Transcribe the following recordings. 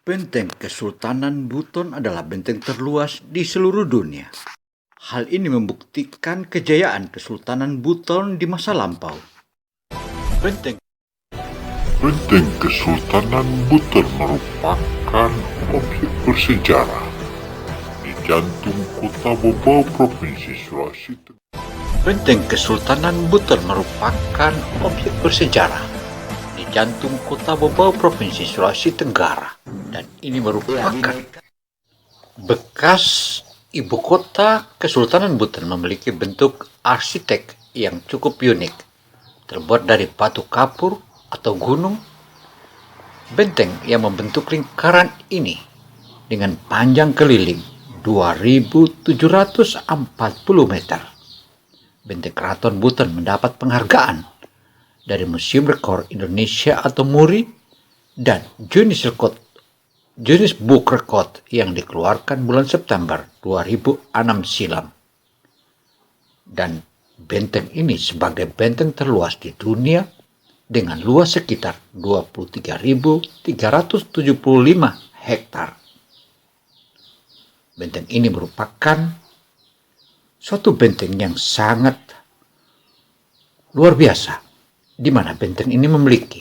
Benteng Kesultanan Buton adalah benteng terluas di seluruh dunia. Hal ini membuktikan kejayaan Kesultanan Buton di masa lampau. Benteng Benteng Kesultanan Buton merupakan objek bersejarah di jantung kota Bobau, Provinsi Sulawesi Tenggara. Benteng Kesultanan Buton merupakan objek bersejarah di jantung kota Bobau, Provinsi Sulawesi Tenggara, dan ini merupakan bekas ibu kota Kesultanan Buton. Memiliki bentuk arsitek yang cukup unik, terbuat dari batu kapur atau gunung. Benteng yang membentuk lingkaran ini dengan panjang keliling 2.740 meter. Benteng Keraton Buton mendapat penghargaan dari Museum Rekor Indonesia atau MURI dan Guinness Book Record yang dikeluarkan bulan September 2006 silam. Dan benteng ini sebagai benteng terluas di dunia dengan luas sekitar 23.375 hektar. Benteng ini merupakan suatu benteng yang sangat luar biasa, di mana benteng ini memiliki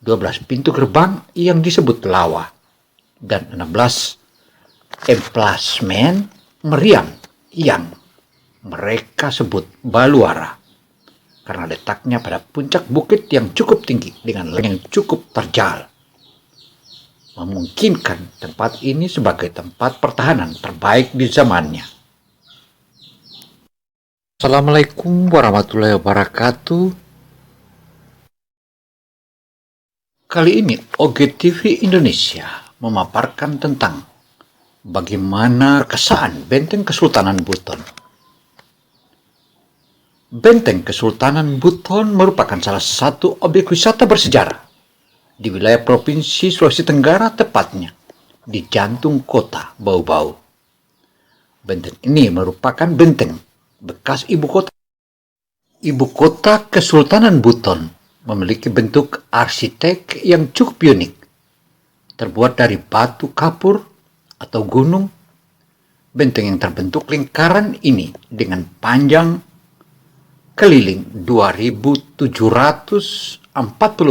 12 pintu gerbang yang disebut lawa dan 16 emplasmen meriam yang mereka sebut baluara, karena letaknya pada puncak bukit yang cukup tinggi dengan lereng yang cukup terjal, memungkinkan tempat ini sebagai tempat pertahanan terbaik di zamannya. Assalamualaikum warahmatullahi wabarakatuh. Kali ini OGTV Indonesia memaparkan tentang bagaimana kesan Benteng Kesultanan Buton. Benteng Kesultanan Buton merupakan salah satu objek wisata bersejarah di wilayah Provinsi Sulawesi Tenggara, tepatnya di jantung kota Bau-Bau. Benteng ini merupakan benteng bekas ibu kota. Ibu kota Kesultanan Buton memiliki bentuk arsitek yang cukup unik, terbuat dari batu kapur atau gunung. Benteng yang terbentuk lingkaran ini dengan panjang keliling 2.740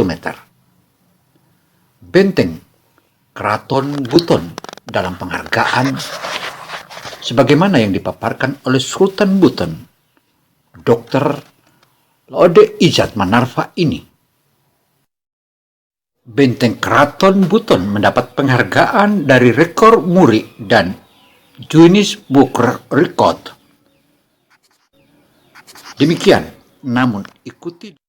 meter. Benteng Keraton Buton dalam penghargaan sebagaimana yang dipaparkan oleh Sultan Buton, Dr. Lode Ijat Manarva ini. Benteng Keraton Buton mendapat penghargaan dari Rekor MURI dan Guinness Book Record. Demikian, namun ikuti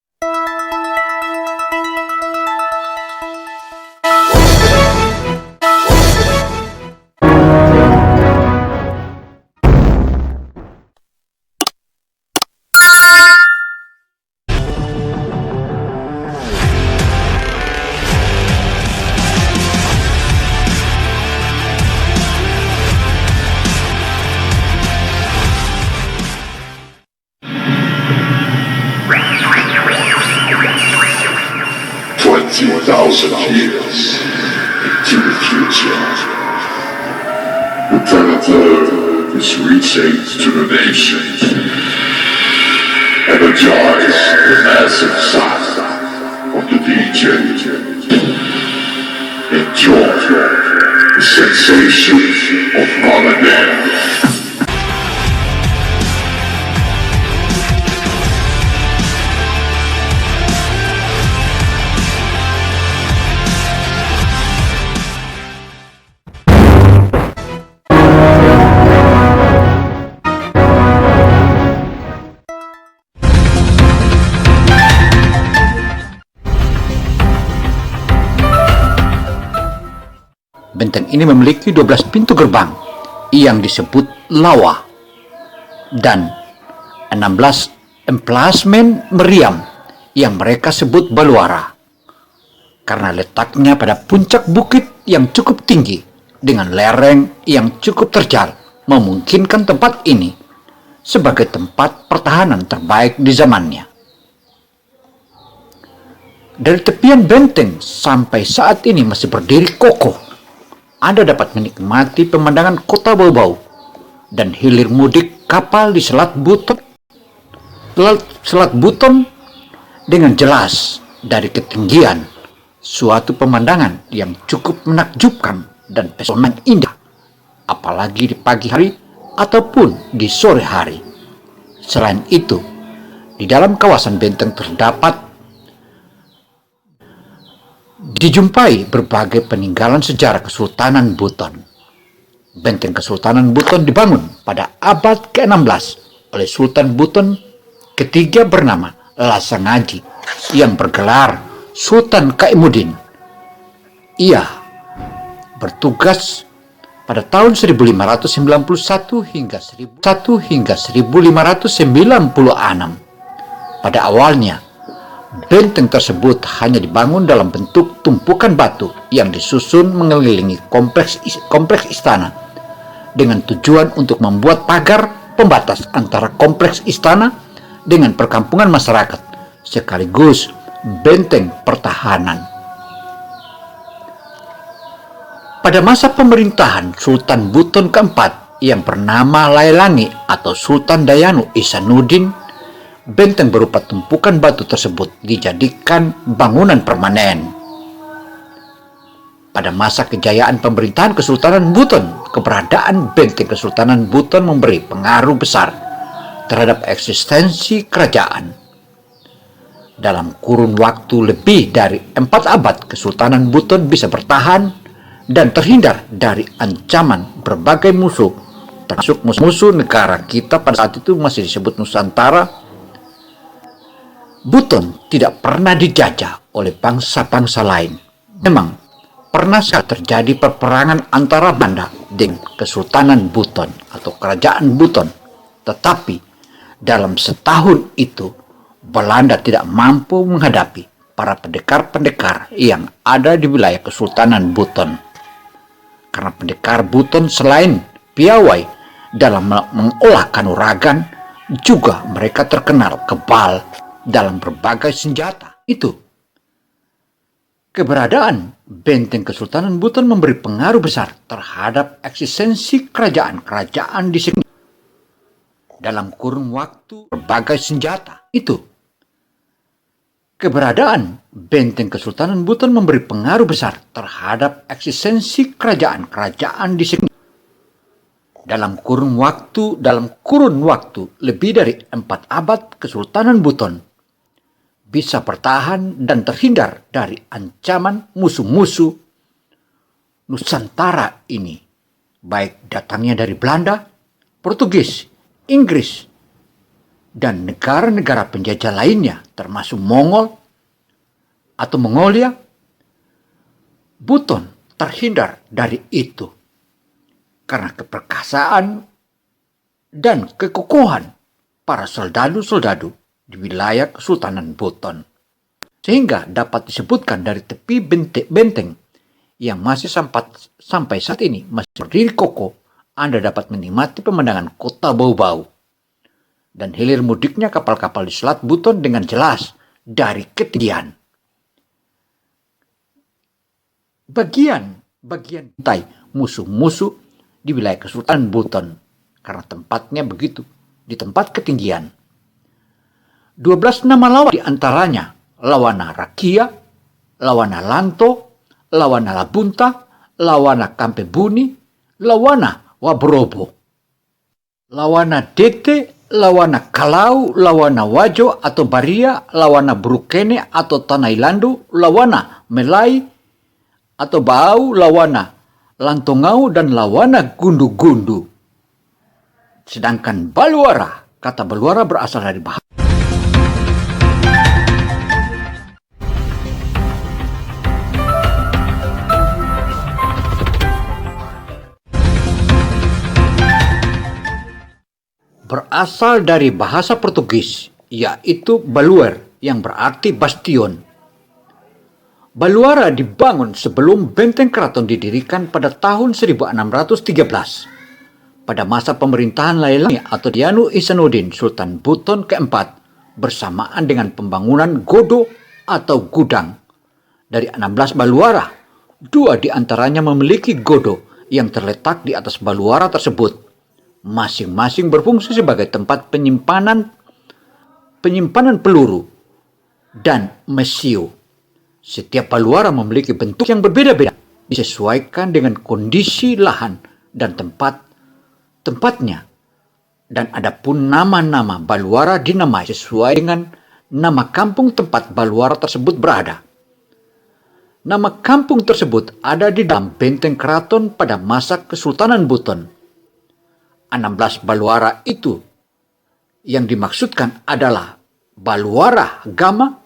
years into the future. The Predator is reaching to the nation, energize the massive sound of the DJ. Enjoy the sensation of holiday. Benteng ini memiliki 12 pintu gerbang yang disebut lawa dan 16 emplasmen meriam yang mereka sebut baluara, karena letaknya pada puncak bukit yang cukup tinggi dengan lereng yang cukup terjal, memungkinkan tempat ini sebagai tempat pertahanan terbaik di zamannya. Dari tepian benteng sampai saat ini masih berdiri kokoh Anda dapat menikmati pemandangan kota Bau-Bau dan hilir mudik kapal di Selat Buton dengan jelas dari ketinggian, suatu pemandangan yang cukup menakjubkan dan pesona indah, apalagi di pagi hari ataupun di sore hari. Selain itu, di dalam kawasan benteng terdapat dijumpai berbagai peninggalan sejarah Kesultanan Buton. Benteng Kesultanan Buton dibangun pada abad ke-16 oleh Sultan Buton ketiga bernama Lasangaji yang bergelar Sultan Kaimuddin. Ia bertugas pada tahun 1591 hingga 1596. Pada awalnya, benteng tersebut hanya dibangun dalam bentuk tumpukan batu yang disusun mengelilingi kompleks istana dengan tujuan untuk membuat pagar pembatas antara kompleks istana dengan perkampungan masyarakat, sekaligus benteng pertahanan. Pada masa pemerintahan Sultan Buton keempat yang bernama Lailangi atau Sultan Dayanu Ihsanuddin, benteng berupa tumpukan batu tersebut dijadikan bangunan permanen. Pada masa kejayaan pemerintahan Kesultanan Buton, keberadaan benteng Kesultanan Buton memberi pengaruh besar terhadap eksistensi kerajaan. Dalam kurun waktu lebih dari 4 abad, Kesultanan Buton bisa bertahan dan terhindar dari ancaman berbagai musuh, termasuk musuh negara kita pada saat itu masih disebut Nusantara. Buton tidak pernah dijajah oleh bangsa-bangsa lain. Memang pernah terjadi peperangan antara Belanda dengan Kesultanan Buton atau Kerajaan Buton. Tetapi dalam setahun itu, Belanda tidak mampu menghadapi para pendekar-pendekar yang ada di wilayah Kesultanan Buton. Karena pendekar Buton selain piawai dalam mengolah kanuragan, juga mereka terkenal kebal dalam berbagai senjata. Itu keberadaan benteng Kesultanan Buton memberi pengaruh besar terhadap eksistensi kerajaan-kerajaan di sini dalam kurun waktu berbagai senjata. Itu keberadaan benteng Kesultanan Buton memberi pengaruh besar terhadap eksistensi kerajaan-kerajaan di sini dalam kurun waktu lebih dari 4 abad. Kesultanan Buton bisa bertahan dan terhindar dari ancaman musuh-musuh Nusantara ini, baik datangnya dari Belanda, Portugis, Inggris, dan negara-negara penjajah lainnya termasuk Mongol atau Mongolia. Buton terhindar dari itu karena keperkasaan dan kekokohan para soldadu-soldadu di wilayah Kesultanan Buton, sehingga dapat disebutkan dari tepi benteng yang masih sampai saat ini masih berdiri kokoh, Anda dapat menikmati pemandangan kota Bau-Bau dan hilir mudiknya kapal-kapal di Selat Buton dengan jelas dari ketinggian. Bagian pantai musuh-musuh di wilayah Kesultanan Buton karena tempatnya begitu di tempat ketinggian. 12 nama lawan diantaranya Lawana Rakia, Lawana Lanto, Lawana Labunta, Lawana Kampebuni, Lawana Wabrobo, Lawana Dete, Lawana Kalau, Lawana Wajo atau Baria, Lawana Brukene atau Tanailandu, Lawana Melai atau Bau, Lawana Lantongau, dan Lawana Gundu-Gundu. Sedangkan Baluara, kata Baluara berasal dari bahasa Portugis, yaitu Baluer, yang berarti bastion. Baluara dibangun sebelum benteng keraton didirikan pada tahun 1613. Pada masa pemerintahan Lailangi atau Dayanu Ihsanuddin Sultan Buton keempat, bersamaan dengan pembangunan godo atau gudang. Dari 16 Baluara, Dua di antaranya memiliki godo yang terletak di atas baluara tersebut, masing-masing berfungsi sebagai tempat penyimpanan peluru dan mesio. Setiap baluara memiliki bentuk yang berbeda-beda, disesuaikan dengan kondisi lahan dan tempatnya. Dan ada pun nama-nama baluara dinamai sesuai dengan nama kampung tempat baluara tersebut berada. Nama kampung tersebut ada di dalam benteng keraton pada masa Kesultanan Buton. 16 baluara itu yang dimaksudkan adalah Baluara Gama,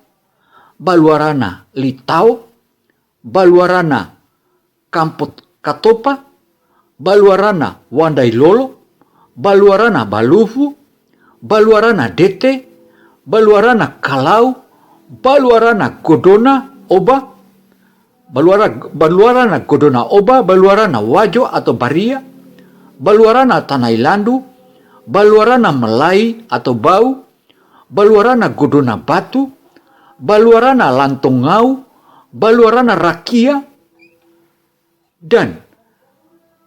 Baluarana Litau, Baluarana Kampot Katopa, Baluarana Wandailolo, Baluarana Balufu, Baluarana Dete, Baluarana Kalau, Baluarana Godona Oba, Baluarana Godona Oba, Baluarana Wajo atau Baria, Baluarana Tanailandu, Baluarana Melai atau Bau, Baluarana Godona Batu, Baluarana Lantongau, Baluarana Rakia, dan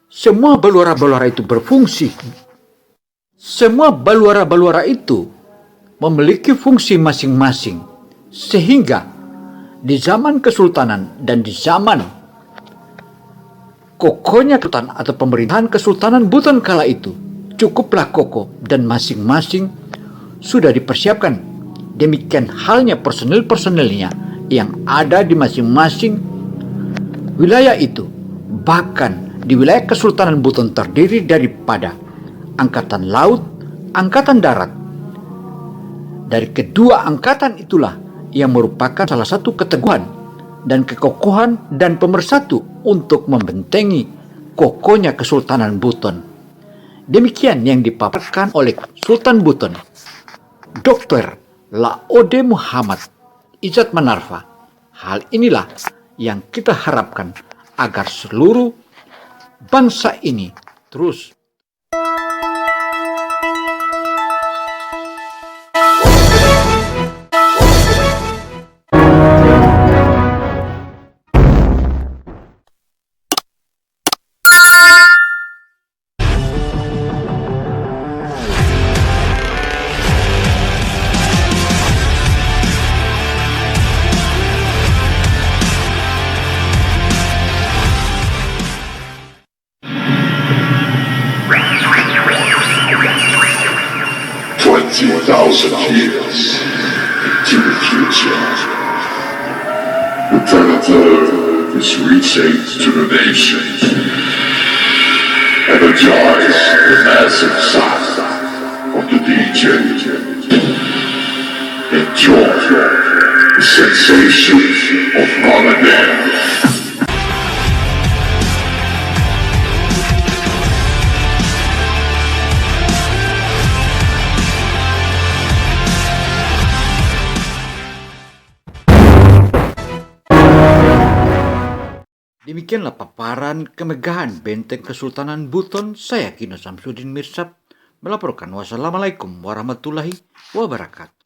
semua baluara-baluara itu berfungsi. Semua baluara-baluara itu memiliki fungsi masing-masing, sehingga di zaman Kesultanan dan di zaman kokohnya Kesultanan atau pemerintahan Kesultanan Buton kala itu cukuplah kokoh dan masing-masing sudah dipersiapkan. Demikian halnya personil-personilnya yang ada di masing-masing wilayah itu. Bahkan di wilayah Kesultanan Buton terdiri daripada Angkatan Laut, Angkatan Darat. Dari kedua angkatan itulah yang merupakan salah satu keteguhan dan kekokohan dan pemersatu untuk membentengi kokohnya Kesultanan Buton. Demikian yang dipaparkan oleh Sultan Buton, Dr. Laode Muhammad Izzat Manarfa. Hal inilah yang kita harapkan agar seluruh bangsa ini terus years into the future. The Predator is reaching to the nation. Energize the massive sound of the DJ. Enjoy the sensation of Ramadan. Demikianlah paparan kemegahan benteng Kesultanan Buton. Saya Kino Samsudin Mirsab melaporkan. Wassalamualaikum warahmatullahi wabarakatuh.